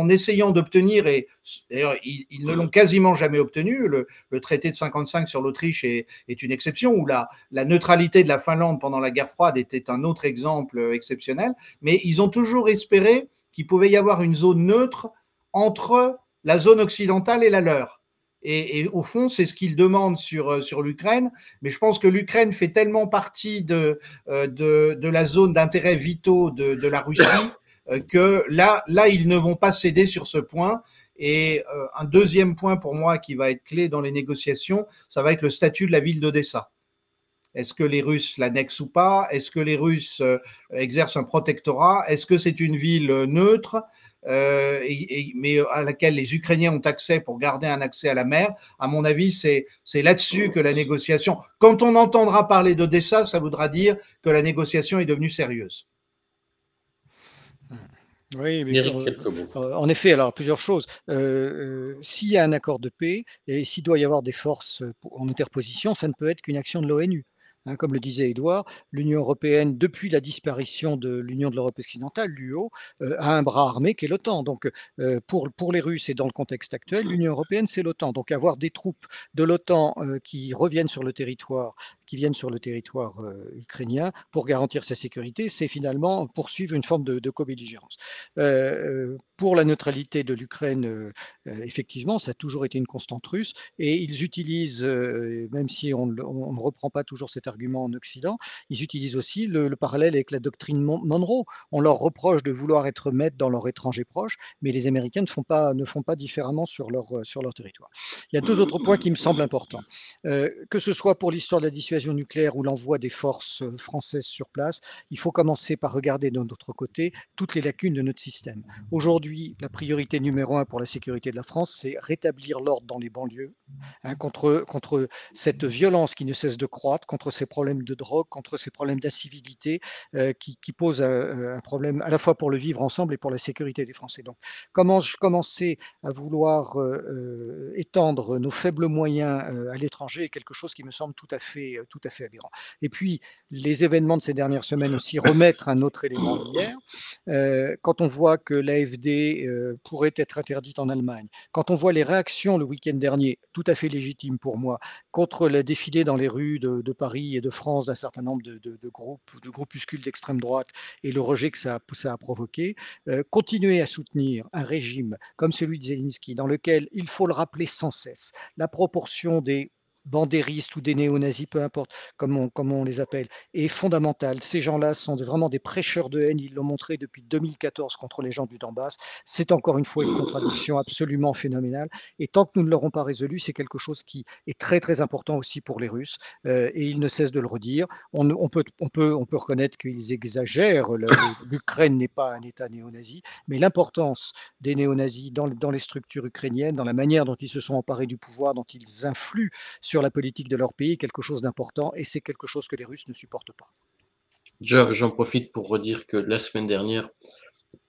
essayant d'obtenir, et d'ailleurs ils ne l'ont quasiment jamais obtenu, le traité de 55 sur l'Autriche est une exception, où la neutralité de la Finlande pendant la guerre froide était un autre exemple exceptionnel, mais ils ont toujours espéré qu'il pouvait y avoir une zone neutre entre la zone occidentale et la leur. Et au fond, c'est ce qu'ils demandent sur l'Ukraine. Mais je pense que l'Ukraine fait tellement partie de la zone d'intérêt vitaux de la Russie que là, ils ne vont pas céder sur ce point. Et un deuxième point pour moi qui va être clé dans les négociations, ça va être le statut de la ville d'Odessa. Est-ce que les Russes l'annexent ou pas? Est-ce que les Russes exercent un protectorat? Est-ce que c'est une ville neutre mais à laquelle les Ukrainiens ont accès pour garder un accès à la mer? À mon avis, c'est là-dessus que la négociation… Quand on entendra parler d'Odessa, ça voudra dire que la négociation est devenue sérieuse. Oui, mais en effet, alors plusieurs choses. S'il y a un accord de paix et s'il doit y avoir des forces en interposition, ça ne peut être qu'une action de l'ONU. Hein, comme le disait Édouard, l'Union européenne, depuis la disparition de l'Union de l'Europe occidentale, l'UO, a un bras armé qui est l'OTAN. Donc, pour les Russes et dans le contexte actuel, l'Union européenne, c'est l'OTAN. Donc, avoir des troupes de l'OTAN qui reviennent sur le territoire, qui viennent sur le territoire ukrainien pour garantir sa sécurité, c'est finalement poursuivre une forme de co-belligérance. Pour la neutralité de l'Ukraine, effectivement, ça a toujours été une constante russe et ils utilisent, même si on ne reprend pas toujours cet argument en Occident, ils utilisent aussi le parallèle avec la doctrine Monroe. On leur reproche de vouloir être maîtres dans leur étranger proche, mais les Américains ne font pas différemment sur leur territoire. Il y a deux autres points qui me semblent importants. Que ce soit pour l'histoire de la dissuasion nucléaire ou l'envoi des forces françaises sur place, il faut commencer par regarder de notre côté toutes les lacunes de notre système. Aujourd'hui, la priorité numéro 1 pour la sécurité de la France, c'est rétablir l'ordre dans les banlieues, hein, contre cette violence qui ne cesse de croître, contre ces problèmes de drogue, contre ces problèmes d'incivilité qui posent un problème à la fois pour le vivre ensemble et pour la sécurité des Français. Donc, commencer à vouloir étendre nos faibles moyens à l'étranger est quelque chose qui me semble tout à fait aberrant. Et puis, les événements de ces dernières semaines aussi remettre un autre élément en lumière. Quand on voit que l'AfD pourrait être interdite en Allemagne, quand on voit les réactions le week-end dernier, tout à fait légitimes pour moi, contre le défilé dans les rues de Paris et de France d'un certain nombre de groupuscules d'extrême droite et le rejet que ça a provoqué, continuer à soutenir un régime comme celui de Zelensky, dans lequel, il faut le rappeler sans cesse, la proportion des bandéristes ou des néo-nazis, peu importe comment on les appelle, est fondamentale. Ces gens-là sont vraiment des prêcheurs de haine, ils l'ont montré depuis 2014 contre les gens du Donbass. C'est encore une fois une contradiction absolument phénoménale. Et tant que nous ne l'aurons pas résolu, c'est quelque chose qui est très très important aussi pour les Russes. Et ils ne cessent de le redire. On peut reconnaître qu'ils exagèrent. L'Ukraine n'est pas un État néo-nazi, mais l'importance des néo-nazis dans les structures ukrainiennes, dans la manière dont ils se sont emparés du pouvoir, dont ils influent sur la politique de leur pays, quelque chose d'important, et c'est quelque chose que les Russes ne supportent pas. J'en profite pour redire que la semaine dernière,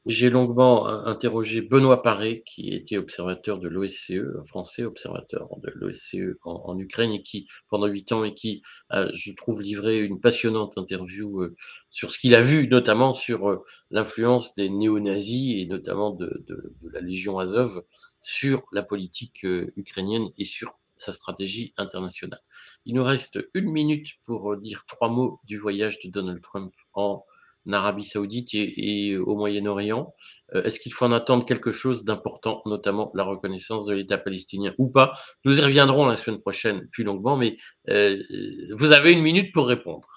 j'ai longuement interrogé Benoît Paré, qui était observateur de l'OSCE, un Français observateur de l'OSCE en Ukraine, et qui, pendant 8 ans, et qui a, je trouve, livré une passionnante interview sur ce qu'il a vu, notamment sur l'influence des néo-nazis, et notamment de la Légion Azov, sur la politique ukrainienne et sur sa stratégie internationale. Il nous reste 1 minute pour dire 3 mots du voyage de Donald Trump en Arabie Saoudite et au Moyen-Orient. Est-ce qu'il faut en attendre quelque chose d'important, notamment la reconnaissance de l'État palestinien ou pas? Nous y reviendrons la semaine prochaine plus longuement, mais vous avez 1 minute pour répondre.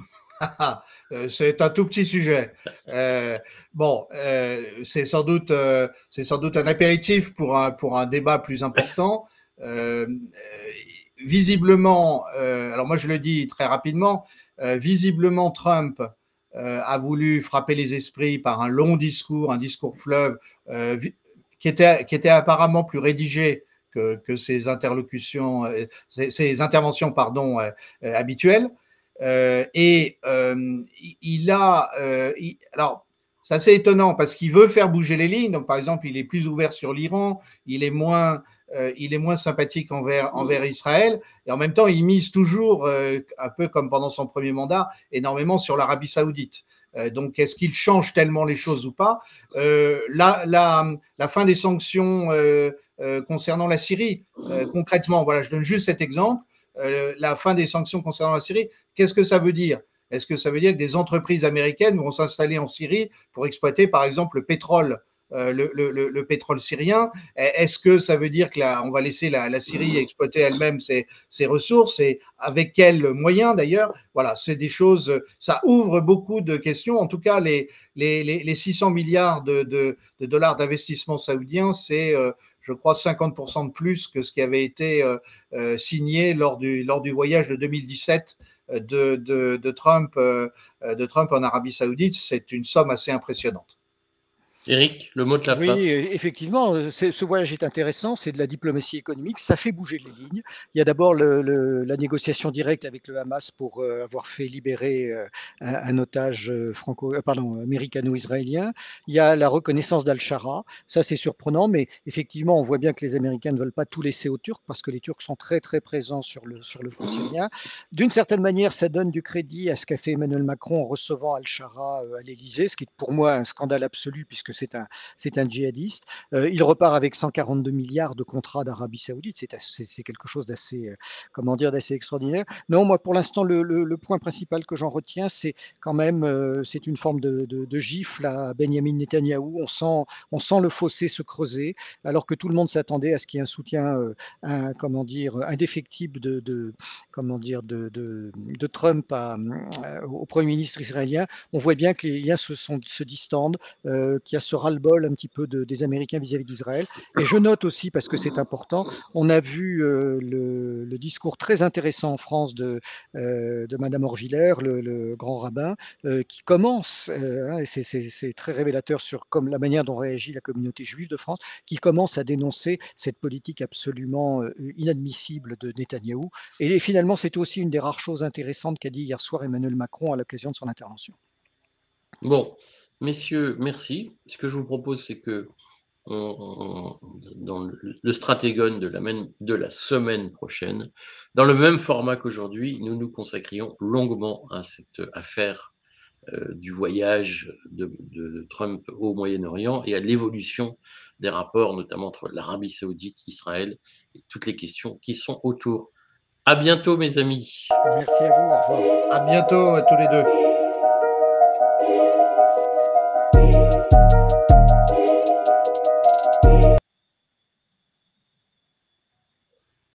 C'est un tout petit sujet. C'est sans doute un apéritif pour un débat plus important. Visiblement, alors moi je le dis très rapidement, visiblement Trump a voulu frapper les esprits par un long discours, un discours fleuve, qui était apparemment plus rédigé que ses interventions habituelles. Alors, c'est assez étonnant parce qu'il veut faire bouger les lignes. Donc, par exemple, il est plus ouvert sur l'Iran, il est moins il est moins sympathique envers Israël, et en même temps, il mise toujours, un peu comme pendant son premier mandat, énormément sur l'Arabie Saoudite. Donc, est-ce qu'il change tellement les choses ou pas? La fin des sanctions concernant la Syrie, concrètement, voilà, je donne juste cet exemple. La fin des sanctions concernant la Syrie, qu'est-ce que ça veut dire? Est-ce que ça veut dire que des entreprises américaines vont s'installer en Syrie pour exploiter, par exemple, le pétrole, le pétrole syrien? Est-ce que ça veut dire que on va laisser la Syrie exploiter elle-même ses ressources, et avec quels moyens d'ailleurs? Voilà, c'est des choses, ça ouvre beaucoup de questions. En tout cas, les 600 milliards de dollars d'investissement saoudien, c'est je crois 50% de plus que ce qui avait été signé lors du voyage de 2017 de Trump en Arabie Saoudite. C'est une somme assez impressionnante. Éric, le mot de la Oui, fin. effectivement, ce voyage est intéressant, c'est de la diplomatie économique, ça fait bouger les lignes. Il y a d'abord la négociation directe avec le Hamas pour avoir fait libérer un otage américano-israélien. Il y a la reconnaissance d'Al-Shara, ça c'est surprenant, mais effectivement, on voit bien que les Américains ne veulent pas tout laisser aux Turcs parce que les Turcs sont très très présents sur le front syrien. D'une certaine manière, ça donne du crédit à ce qu'a fait Emmanuel Macron en recevant Al-Shara à l'Élysée, ce qui est pour moi un scandale absolu puisque c'est un djihadiste. Il repart avec 142 milliards de contrats d'Arabie Saoudite. C'est quelque chose d'assez, d'assez extraordinaire. Non, moi, pour l'instant, le point principal que j'en retiens, c'est quand même, c'est une forme de gifle à Benjamin Netanyahou. On sent le fossé se creuser, alors que tout le monde s'attendait à ce qu'il y ait un soutien, indéfectible de Trump au Premier ministre israélien. On voit bien que les liens se distendent, qu'il y a ce ras-le-bol un petit peu des Américains vis-à-vis d'Israël. Et je note aussi, parce que c'est important, on a vu le discours très intéressant en France de Madame Orviller, le grand rabbin, qui commence, et c'est très révélateur sur comme la manière dont réagit la communauté juive de France, qui commence à dénoncer cette politique absolument inadmissible de Netanyahou. Et finalement, c'était aussi une des rares choses intéressantes qu'a dit hier soir Emmanuel Macron à l'occasion de son intervention. Bon, messieurs, merci. Ce que je vous propose, c'est que dans le stratégone de la semaine prochaine, dans le même format qu'aujourd'hui, nous nous consacrions longuement à cette affaire du voyage de Trump au Moyen-Orient et à l'évolution des rapports, notamment entre l'Arabie Saoudite, Israël et toutes les questions qui sont autour. À bientôt, mes amis. Merci à vous. Au revoir. À bientôt, tous les deux.